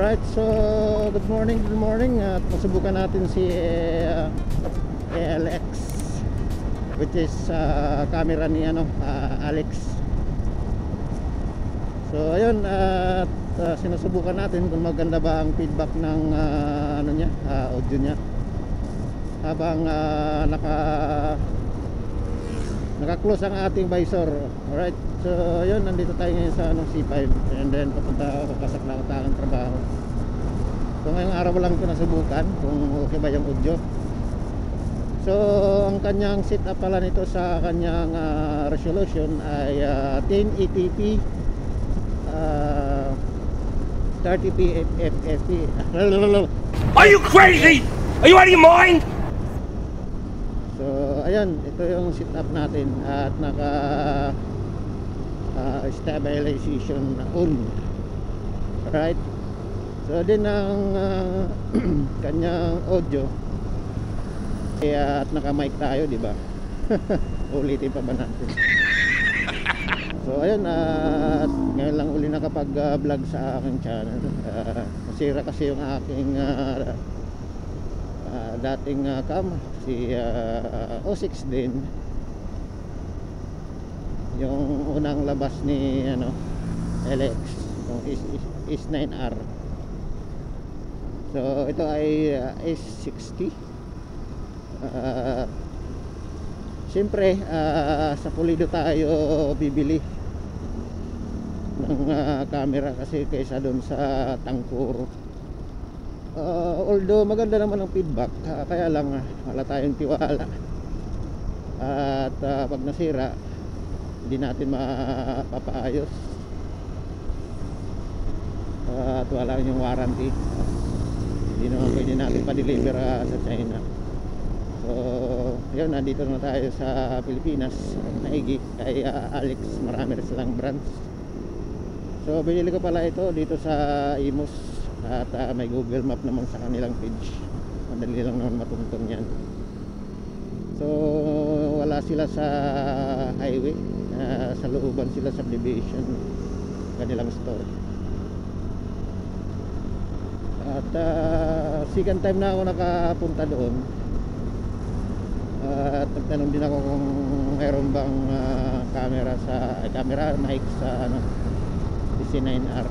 Alright, so good morning. At masubukan natin si ALX, which is camera ni Alex. So ayun, at sinusubukan natin kung maganda ba ang feedback ng audio niya habang naka-close ang ating visor. Alright, so ayun, nandito tayo ngayon sa C5, and then papunta ako kasak na ang trabaho. So ngayong araw lang ito nasubukan kung okay ba yung audio. So ang kanyang setup pala nito sa kanyang resolution ay 1080p 30p fps. Are you crazy? Are you out of your mind? So ayan, ito yung setup natin at naka stabilization on. Right, so din ang kanyang audio at naka mic tayo, di ba? Ulitin pa ba natin? So ayun, at ngayon lang uli nakapag vlog sa aking channel. Nasira kasi yung aking dating cam, si O6 din, yung unang labas ni LX, yung is 9R. So ito ay S60. Siyempre sa Pulido tayo bibili ng camera kasi kaysa doon sa Tangkuro. Although maganda naman ang feedback, kaya lang wala tayong tiwala at pag nasira hindi natin mapapaayos at wala yung warranty, hindi naman pwede natin pa-deliver sa China. So yun, nandito na tayo sa Pilipinas, naigi kay Alex. Marami rin silang branch. So binili ko pala ito dito sa Imus at may Google Map naman sa kanilang page. Madali lang naman matuntun yan. So wala sila sa highway, sa looban sila, subdivision, kanilang store. At second time na ako nakapunta doon. At nagtanong din ako kung mayroon bang camera mic sa C9R.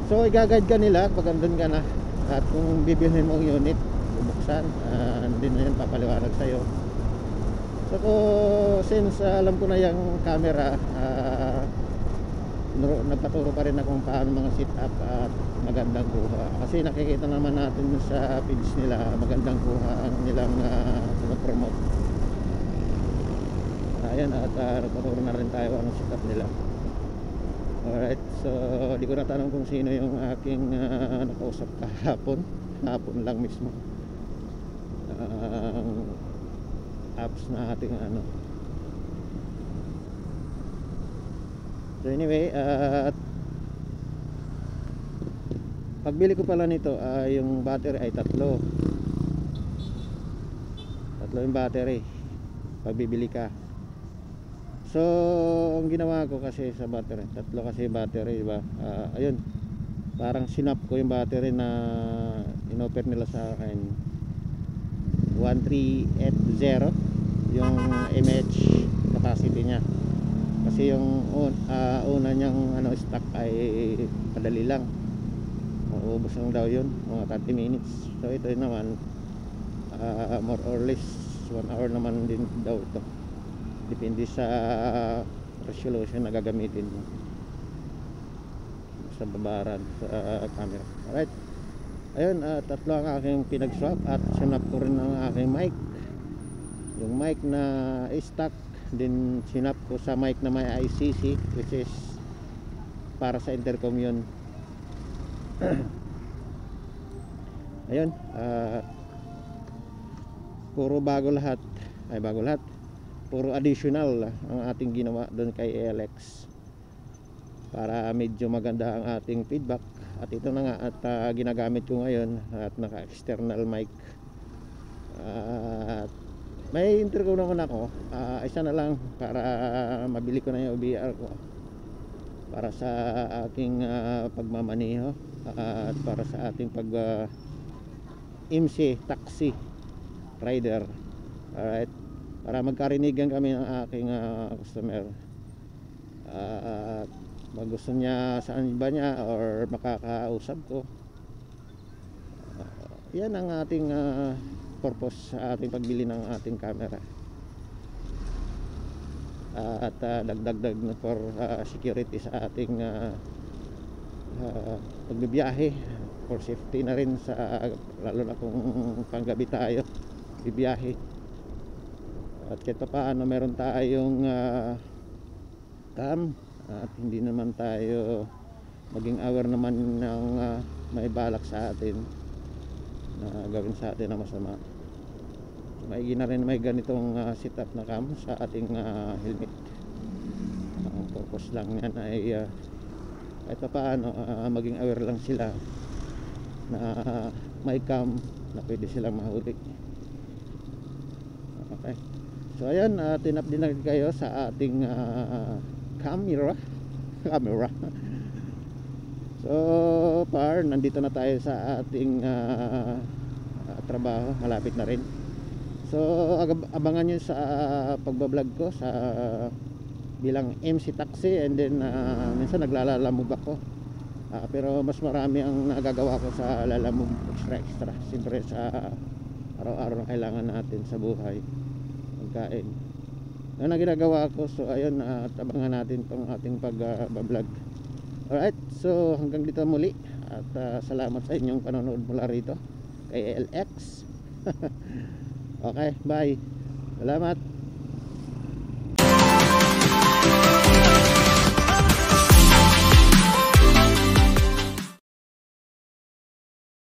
So i-guide ka nila pag andun ka na, at kung bibilhin mo ang unit, bubuksan, hindi na yan papaliwanag sa'yo. So since alam ko na yung camera, nagpaturo pa rin ako kung paano mga setup at magandang kuha, kasi nakikita naman natin sa page nila magandang kuha ang nilang promote. Ayan, at nagpaturo na rin tayo anong setup nila. Alright, so di ko natanong kung sino yung aking nakausap kahapon lang mismo, apps na ating So anyway, pagbili ko pala nito, yung battery ay tatlo yung battery pagbibili ka. So ang ginawa ko kasi sa battery, tatlo kasi battery, diba? Ayun, parang sinap ko yung battery na inoffer nila sa akin, 1380 yung mAh capacity niya. Kasi yung una niyang stock ay madali lang, maubos lang daw yun, mga 30 minutes. So ito naman more or less 1 hour naman din daw ito, depende sa resolution na gagamitin mo sa babaran sa camera. Alright, ayun, tatlo ang aking pinag-swap at sinap ko rin ang aking mic, yung mic na stock din sinap ko sa mic na may ICC, which is para sa intercom yun. Ayun, puro bago lahat, puro additional ang ating ginawa doon kay ALX para medyo maganda ang ating feedback. At ito na nga, at ginagamit ko ngayon, at naka external mic. At may intercom naman ako, isa na lang para mabili ko na yung OBR ko para sa aking pagmamaniho. at para sa ating pag MC taxi rider. Alright, para magkarinigan kami ng aking customer, at gusto niya saan ba niya or makakausap ko. Yan ang ating purpose sa ating pagbili ng ating camera. At dagdag na for security sa ating pagbibiyahe, for safety na rin, sa lalo na kung panggabi tayo bibiyahe. At kahit paano meron tayong cam, at hindi naman tayo maging aware naman ng may balak sa atin na gawin sa atin na masama. Maigi na rin may ganitong setup na cam sa ating helmet. Ang purpose lang yan ay kahit paano maging aware lang sila na may cam na pwede silang mahuli. Okay, so ayan, tinap din na kayo sa ating camera. So par, nandito na tayo sa ating trabaho, malapit na rin. So abangan nyo sa pagbablog ko sa bilang MC Taxi, and then minsan naglalalamog ako, pero mas marami ang nagagawa ko sa lalamog extra siyempre sa araw-araw na kailangan natin sa buhay, pagkain. Yan ang ginagawa ko. So ayun, abangan natin tong ating pagbablog. Alright, so hanggang dito muli, at salamat sa inyong panonood mula rito kay LX. Okay, bye. Salamat.